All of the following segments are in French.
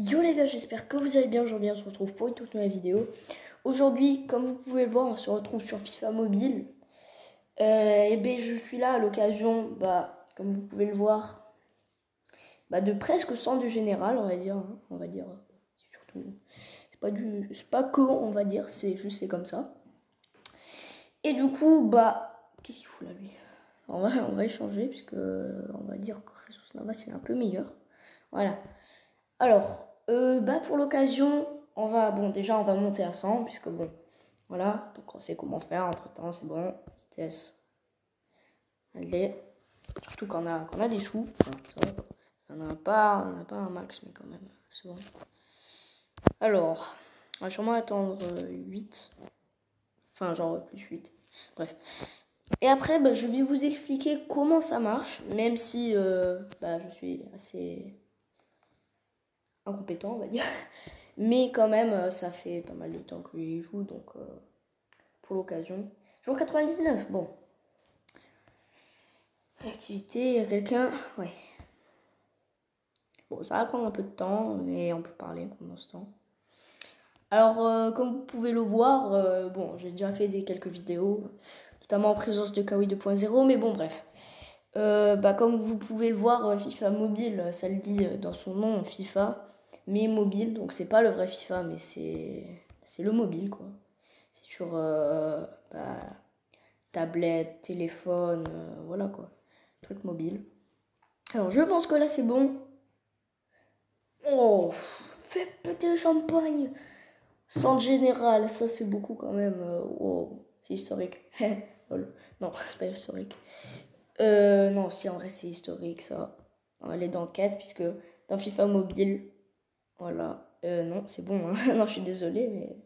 Yo les gars, j'espère que vous allez bien. Aujourd'hui on se retrouve pour une toute nouvelle vidéo. Aujourd'hui, comme vous pouvez le voir, on se retrouve sur FIFA Mobile. Et ben je suis là à l'occasion, comme vous pouvez le voir, de presque 100 de général, on va dire. On va dire, surtout, c'est pas que, on va dire, c'est comme ça. Et du coup, qu'est-ce qu'il fout là lui? On va échanger, puisque on va dire que Jesus Navas il est un peu meilleur. Voilà. Alors, pour l'occasion, déjà on va monter à 100, puisque voilà, donc on sait comment faire, entre temps c'est bon, vitesse, allez, surtout quand on a des sous, ça va, on n'a pas un max, mais quand même, c'est bon. Alors, on va sûrement attendre 8, enfin genre plus 8, bref. Et après, je vais vous expliquer comment ça marche, même si je suis assez incompétent, on va dire. Mais quand même, ça fait pas mal de temps que j'y joue, donc pour l'occasion. Jour 99, bon. Activité, il y a quelqu'un, ouais. Bon, ça va prendre un peu de temps, mais on peut parler pendant ce temps. Alors, comme vous pouvez le voir, j'ai déjà fait quelques vidéos, notamment en présence de Kawi 2.0, mais bon, bref. Comme vous pouvez le voir, FIFA Mobile, ça le dit dans son nom, FIFA, mais mobile, donc c'est pas le vrai FIFA, mais c'est le mobile, quoi. C'est sur tablette, téléphone, voilà quoi, truc mobile. Alors je pense que là c'est bon. Oh, fais péter le champagne. Sans général, ça c'est beaucoup quand même. Oh, c'est historique. Non, c'est pas historique. Non, si en vrai c'est historique ça. On va aller dans 4 puisque dans FIFA mobile, voilà. Non, c'est bon. Hein. Non, je suis désolée, mais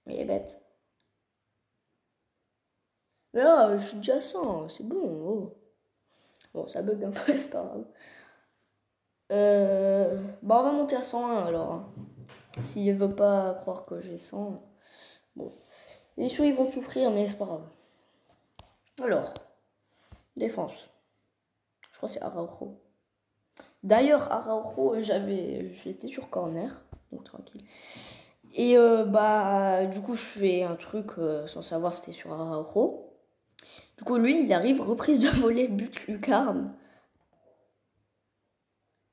il est bête. Mais là, je suis déjà 100, c'est bon. Oh. Bon, ça bug un peu, c'est pas grave. On va monter à 101 alors. Hein. S'il veut pas croire que j'ai 100. Bon. Les sous ils vont souffrir, mais c'est pas grave. Alors, défense. Je crois que c'est Araujo. D'ailleurs, Araujo, j'étais sur corner, donc tranquille. Et du coup, je fais un truc sans savoir si c'était sur Araujo. Du coup, lui, il arrive, reprise de volée, but lucarne.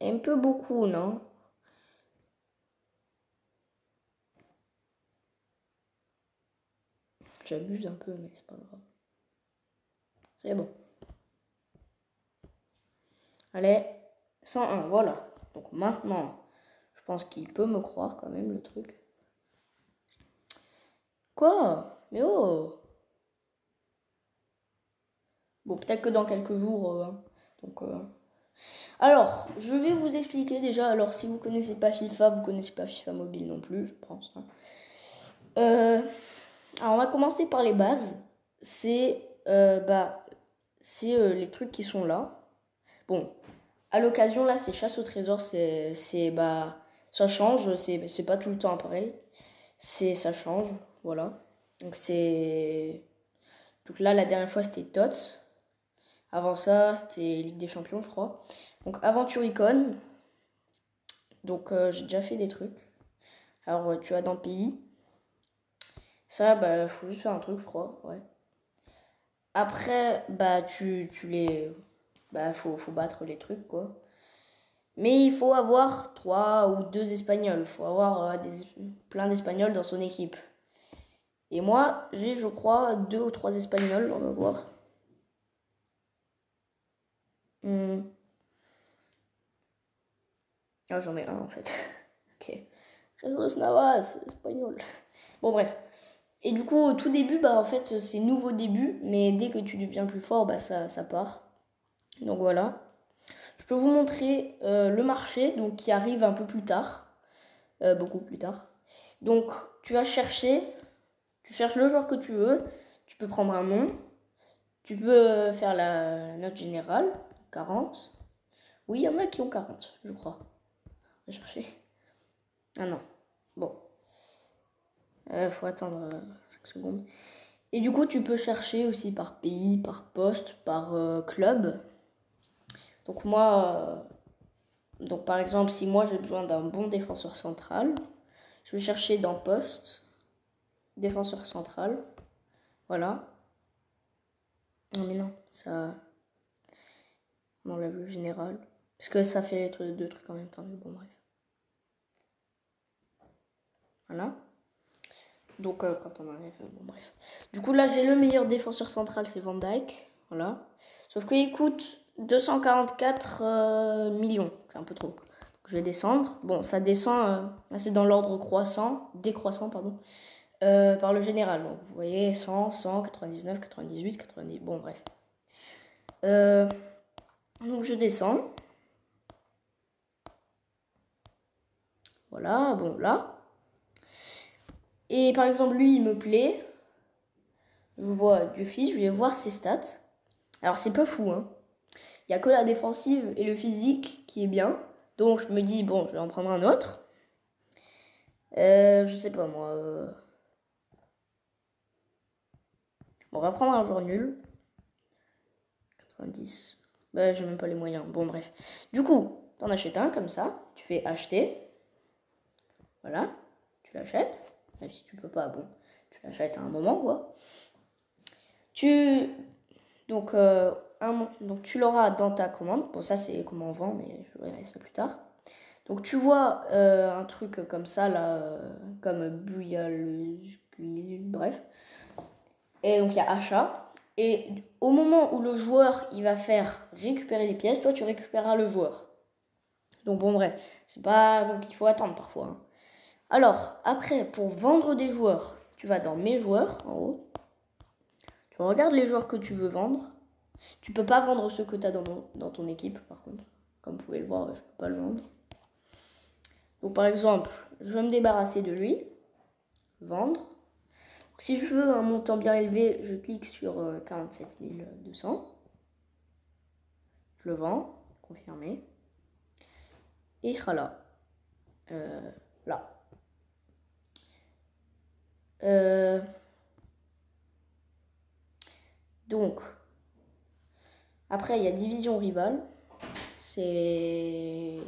Un peu beaucoup, non? J'abuse un peu, mais c'est pas grave. C'est bon. Allez, 101, voilà. Donc maintenant, je pense qu'il peut me croire quand même le truc. Quoi? Mais oh! Bon, peut-être que dans quelques jours. Alors, je vais vous expliquer déjà. Alors, si vous connaissez pas FIFA, vous connaissez pas FIFA mobile non plus, je pense. Hein. Alors, on va commencer par les bases. C'est les trucs qui sont là. Bon, à l'occasion là, c'est chasse au trésor. Ça change. C'est pas tout le temps pareil. Ça change, voilà. Donc là, la dernière fois, c'était TOTS. Avant ça, c'était Ligue des Champions, je crois. Donc, Aventuricon. Donc, j'ai déjà fait des trucs. Alors, tu vas dans Pays. Ça, faut juste faire un truc, je crois, ouais. Après, faut battre les trucs, quoi. Mais il faut avoir 3 ou 2 Espagnols. Il faut avoir plein d'Espagnols dans son équipe. Et moi, j'ai, je crois, 2 ou 3 Espagnols, on va voir. Ah, j'en ai un en fait. Ok. Jesus Navas, espagnol. Bon, bref. Et du coup, au tout début, en fait, c'est nouveau début, mais dès que tu deviens plus fort, ça part. Donc voilà. Je peux vous montrer le marché, donc qui arrive un peu plus tard. Beaucoup plus tard. Donc, tu vas chercher, tu cherches le joueur que tu veux, tu peux prendre un nom, tu peux faire la note générale, 40. Oui, il y en a qui ont 40, je crois. On va chercher. Ah non. Bon. Faut attendre 5 secondes. Et du coup, tu peux chercher aussi par pays, par poste, par club. Donc moi, Donc par exemple, si moi j'ai besoin d'un bon défenseur central, je vais chercher dans poste, défenseur central. Voilà. Non mais non, ça... On enlève le général. Parce que ça fait deux trucs en même temps, mais bon bref. Voilà. Donc quand on enlève, bon bref. Du coup là j'ai le meilleur défenseur central, c'est Van Dijk. Voilà. Sauf qu'il coûte 244 millions. C'est un peu trop. Donc, je vais descendre. Bon, ça descend, c'est dans l'ordre décroissant, pardon. Par le général. Donc vous voyez 100, 100, 99, 98, 90. Bon bref. Donc je descends. Voilà, bon là. Et par exemple lui il me plaît. Je vois Dieu fils, je vais voir ses stats. Alors c'est pas fou, hein. Il n'y a que la défensive et le physique qui est bien. Donc je me dis, bon, je vais en prendre un autre. Je sais pas moi. On va prendre un joueur nul. 90. Bah, j'ai même pas les moyens. Bon, bref. Du coup, t'en achètes un comme ça. Tu fais acheter. Voilà. Tu l'achètes. Même si tu peux pas, bon, tu l'achètes à un moment, quoi. Donc, donc tu l'auras dans ta commande. Bon, ça, c'est comment on vend, mais je verrai ça plus tard. Donc, tu vois un truc comme ça, là, comme bouillal, bref. Et donc, il y a achat. Et au moment où le joueur il va faire récupérer les pièces, toi tu récupéreras le joueur. Donc bon bref, c'est pas donc il faut attendre parfois. Hein. Alors après pour vendre des joueurs, tu vas dans mes joueurs en haut. Tu regardes les joueurs que tu veux vendre. Tu peux pas vendre ceux que tu as dans ton équipe par contre. Comme vous pouvez le voir, je peux pas le vendre. Donc par exemple, je veux me débarrasser de lui. Vendre. Si je veux un montant bien élevé, je clique sur 47 200. Je le vends, confirmé. Et il sera là. Là. Donc, après, il y a division rivale. C'est...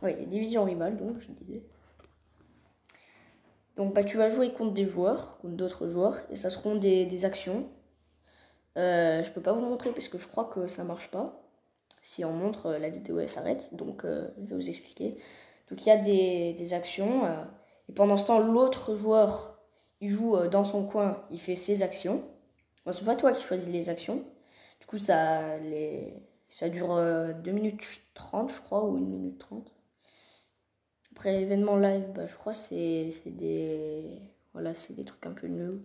oui, il y a division rivale, donc, je disais. Donc, bah, tu vas jouer contre des joueurs, contre d'autres joueurs, et ça seront des actions. Je peux pas vous montrer parce que je crois que ça marche pas. Si on montre, la vidéo elle s'arrête, donc je vais vous expliquer. Donc il y a des actions, et pendant ce temps, l'autre joueur, il joue dans son coin, il fait ses actions. Bon, c'est pas toi qui choisis les actions. Du coup, ça dure 2 minutes 30, je crois, ou 1 minute 30. Après, événement live, bah, je crois que c'est des... Voilà, c'est des trucs un peu nuls.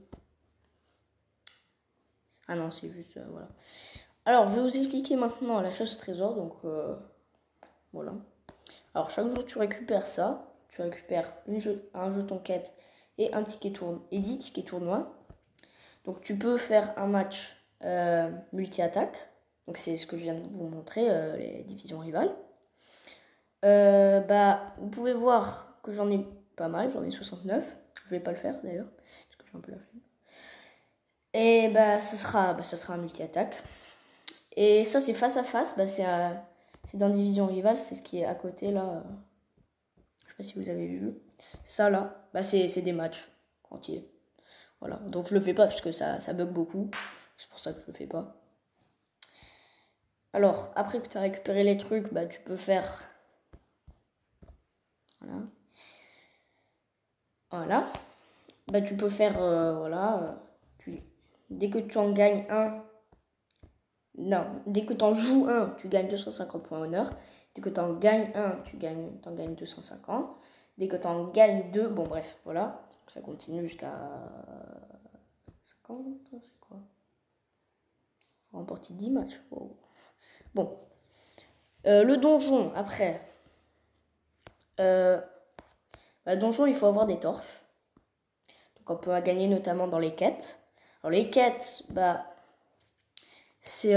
Ah non, c'est juste... voilà. Alors, je vais vous expliquer maintenant la chasse au trésor, donc... voilà. Alors, chaque jour, tu récupères ça. Tu récupères un jeton quête et un ticket et 10 tickets tournois. Donc, tu peux faire un match multi-attaque. Donc, c'est ce que je viens de vous montrer, les divisions rivales. Bah, vous pouvez voir que j'en ai pas mal. J'en ai 69. Je vais pas le faire, d'ailleurs, parce que j'ai un peu la flemme. Et bah, ça sera un multi-attaque. Et ça, c'est face à face. Bah, c'est dans division rivale. C'est ce qui est à côté, là. Je sais pas si vous avez vu. Ça là, bah c'est des matchs entiers. Voilà. Donc je le fais pas parce que ça bug beaucoup. C'est pour ça que je le fais pas. Alors, après que tu as récupéré les trucs, bah tu peux faire. Voilà. Voilà. Bah tu peux faire. Voilà. Dès que tu en gagnes un. Non, dès que tu en joues un, tu gagnes 250 points honneur. Dès que tu en gagnes un, tu en gagnes 250. Dès que tu en gagnes deux, bon bref, voilà. Ça continue jusqu'à 50, c'est quoi? Remporter 10 matchs. Wow. Bon. Le donjon, après. Donjon, il faut avoir des torches. Donc on peut gagner notamment dans les quêtes. Alors les quêtes, bah... c'est...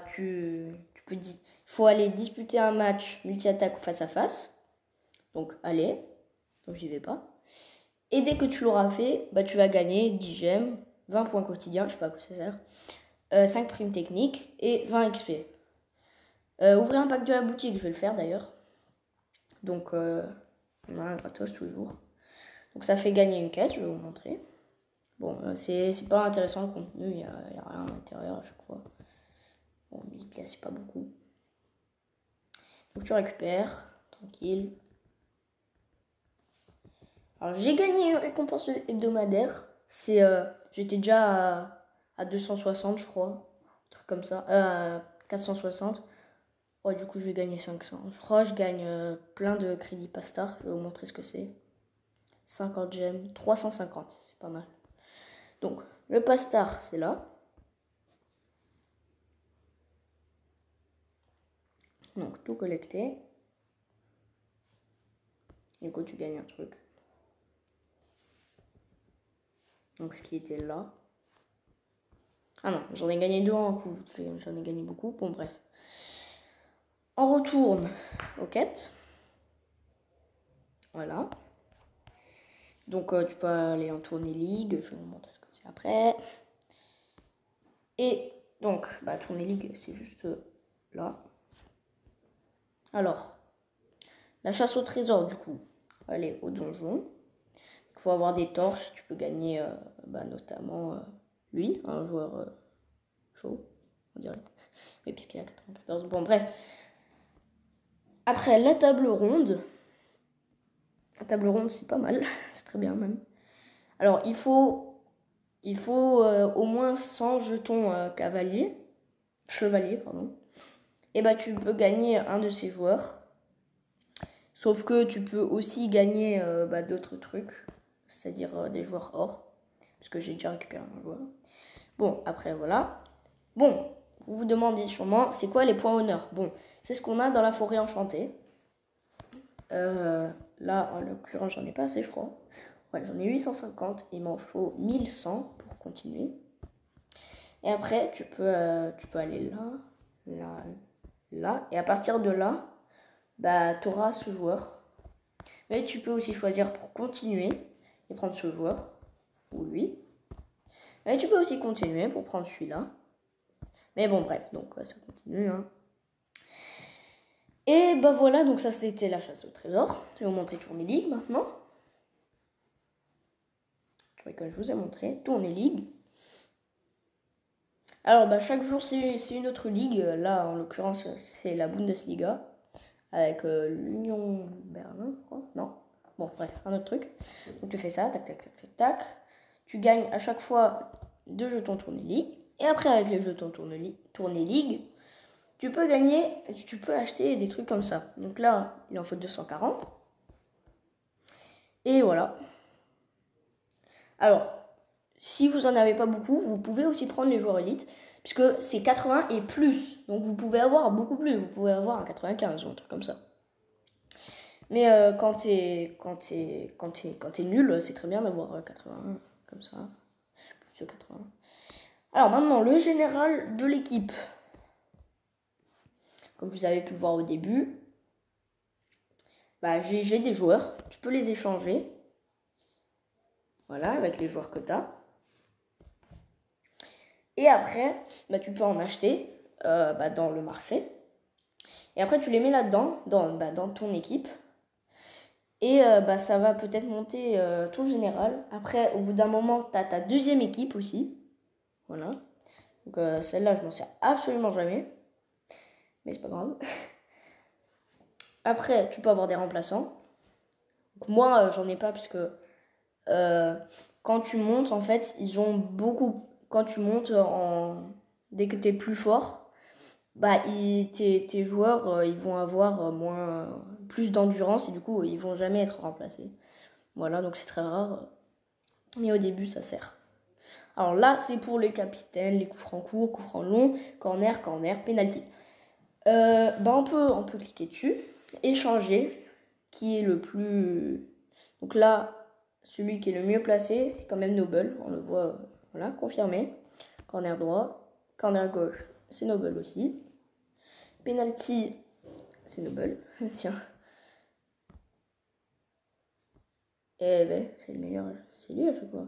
tu peux... Il faut aller disputer un match multi-attaque ou face à face. Donc allez. Donc j'y vais pas. Et dès que tu l'auras fait, bah tu vas gagner 10 gemmes, 20 points quotidiens, je sais pas à quoi ça sert. 5 primes techniques et 20 XP. Ouvrir un pack de la boutique, je vais le faire d'ailleurs. Donc, on a un gratos tous les jours. Donc, ça fait gagner une quête, je vais vous montrer. Bon, c'est pas intéressant le contenu, il y a rien à l'intérieur à chaque fois. Bon, 1000 pièces, c'est pas beaucoup. Donc, tu récupères, tranquille. Alors, j'ai gagné une récompense hebdomadaire. J'étais déjà à 260, je crois. Un truc comme ça. 460. Ouais, du coup, je vais gagner 500. Je crois que je gagne plein de crédits Pastar. Je vais vous montrer ce que c'est. 50 gemmes, 350, c'est pas mal. Donc, le Pastar, c'est là. Donc, tout collecter. Du coup, tu gagnes un truc. Donc, ce qui était là. Ah non, j'en ai gagné deux en un coup. J'en ai gagné beaucoup. Bon, bref. On retourne aux quêtes. Voilà. Donc, tu peux aller en tournée ligue. Je vais vous montrer ce que c'est après. Et donc, tournée ligue, c'est juste là. Alors, la chasse au trésor, du coup, aller au donjon. Il faut avoir des torches. Tu peux gagner notamment lui, un joueur chaud, on dirait. Oui, puisqu'il a 94. Bon, bref. Après, la table ronde. La table ronde, c'est pas mal. C'est très bien, même. Alors, il faut au moins 100 jetons chevalier, pardon. Et tu peux gagner un de ces joueurs. Sauf que tu peux aussi gagner d'autres trucs. C'est-à-dire des joueurs or. Parce que j'ai déjà récupéré un joueur. Bon, après, voilà. Bon, vous vous demandez sûrement, c'est quoi les points honneur? Bon, c'est ce qu'on a dans la forêt enchantée. Là, en l'occurrence, j'en ai pas assez, je crois. Ouais, j'en ai 850. Il m'en faut 1100 pour continuer. Et après, tu peux aller là. Et à partir de là, tu auras ce joueur. Mais tu peux aussi choisir pour continuer et prendre ce joueur. Ou lui. Et tu peux aussi continuer pour prendre celui-là. Mais bon, bref, donc ça continue. Hein. Et voilà, donc ça c'était la chasse au trésor. Je vais vous montrer Tournée Ligue maintenant. Comme je vous ai montré, Tournée Ligue. Alors chaque jour c'est une autre ligue. Là en l'occurrence c'est la Bundesliga. Avec l'Union Berlin, je crois. Non. Bon, bref, un autre truc. Donc tu fais ça, tac, tac, tac, tac, tac. Tu gagnes à chaque fois 2 jetons Tournée Ligue. Et après avec les jetons Tournée Ligue, tu peux acheter des trucs comme ça. Donc là, il en faut 240. Et voilà. Alors, si vous en avez pas beaucoup, vous pouvez aussi prendre les joueurs élites. Puisque c'est 80 et plus. Donc vous pouvez avoir beaucoup plus. Vous pouvez avoir un 95 ou un truc comme ça. Mais quand t'es nul, c'est très bien d'avoir 81 comme ça. Plus de 80. Alors maintenant, le général de l'équipe. Comme vous avez pu le voir au début, j'ai des joueurs. Tu peux les échanger. Voilà, avec les joueurs que tu as. Et après, tu peux en acheter dans le marché. Et après, tu les mets là-dedans, dans ton équipe. Et ça va peut-être monter ton général. Après, au bout d'un moment, tu as ta deuxième équipe aussi. Voilà. Donc celle-là, je m'en sers absolument jamais. Mais c'est pas grave. Après, tu peux avoir des remplaçants. Donc, moi, j'en ai pas parce que quand tu montes, en fait, ils ont beaucoup... Quand tu montes, dès que tu es plus fort, tes joueurs, ils vont avoir plus d'endurance et du coup, ils vont jamais être remplacés. Voilà, donc c'est très rare. Mais au début, ça sert. Alors là, c'est pour les capitaines, les coups francs courts, coups francs longs, corner, penalty. On peut cliquer dessus, échanger, qui est le plus... Donc là, celui qui est le mieux placé, c'est quand même Noble, on le voit, voilà, confirmé. Corner droit, corner gauche, c'est Noble aussi. Penalty, c'est Noble, tiens. C'est le meilleur, c'est lui à chaque fois.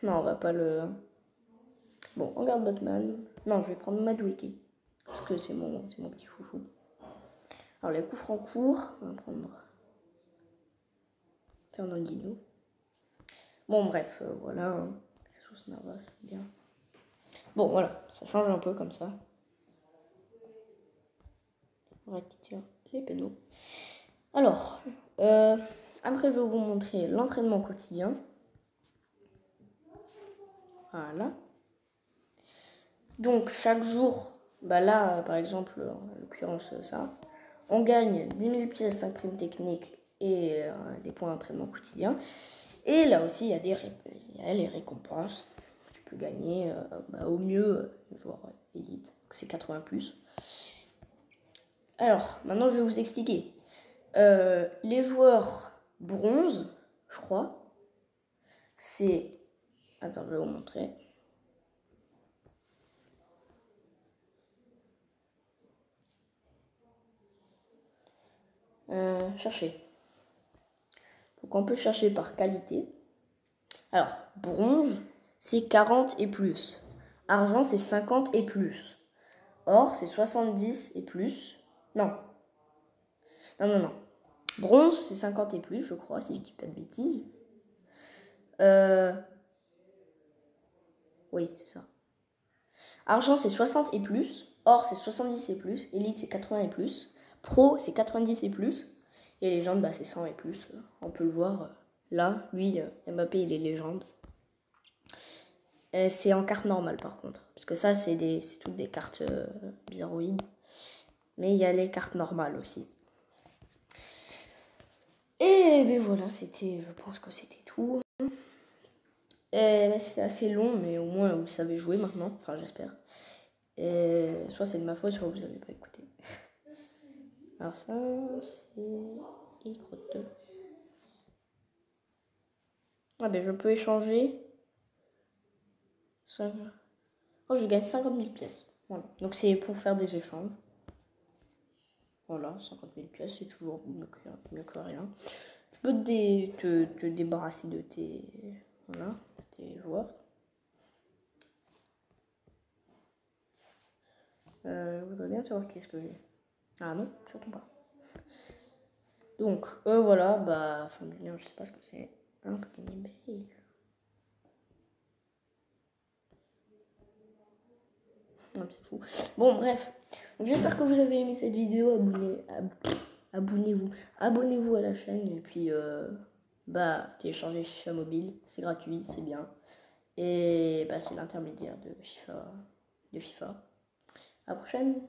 Non, on va pas le... Bon, on garde Batman. Non, je vais prendre Madueke. Parce que c'est mon petit chouchou. Alors, les coups francs courts, on va prendre Fernandinho. Bon, bref, voilà. Jesus Navas, c'est bien. Bon, voilà, ça change un peu comme ça. On va quitter les pénaux. Alors, après, je vais vous montrer l'entraînement quotidien. Voilà. Donc, chaque jour, bah là, par exemple, en l'occurrence, ça, on gagne 10 000 pièces, 5 primes techniques et des points d'entraînement quotidien. Et là aussi, il y a les récompenses. Tu peux gagner au mieux joueur élite, c'est 80+. Alors, maintenant, je vais vous expliquer. Les joueurs bronze, je crois, c'est... Attends, je vais vous montrer. Chercher. Donc, on peut chercher par qualité. Alors, bronze, c'est 40 et plus. Argent, c'est 50 et plus. Or, c'est 70 et plus. Non. Non. Bronze, c'est 50 et plus, je crois, si je dis pas de bêtises. Oui, c'est ça. Argent, c'est 60 et plus. Or, c'est 70 et plus. Élite, c'est 80 et plus. Pro, c'est 90 et plus. Et légende, bah, c'est 100 et plus. On peut le voir là. Lui, Mbappé, il est légende. C'est en carte normale, par contre. Parce que ça, c'est toutes des cartes bizarroïdes. Mais il y a les cartes normales aussi. Et ben voilà, je pense que c'était tout. C'était assez long, mais au moins vous savez jouer maintenant. Enfin, j'espère. Soit c'est de ma faute, soit vous n'avez pas écouté. Alors ça, c'est Y2. Ah ben je peux échanger. Oh, je gagne 50 000 pièces. Voilà. Donc c'est pour faire des échanges. Voilà, 50 000 pièces, c'est toujours mieux que rien. Tu peux te débarrasser de tes joueurs. Je voudrais bien savoir qu'est-ce que j'ai. Ah non, surtout pas. Donc, voilà, bah, fin de lien, je sais pas ce que c'est. Un peu gagné non, c'est fou. Bon, bref. Donc, j'espère que vous avez aimé cette vidéo. Abonnez-vous à la chaîne. Et puis, téléchargez FIFA Mobile. C'est gratuit, c'est bien. Et bah, c'est l'intermédiaire de FIFA. À la prochaine.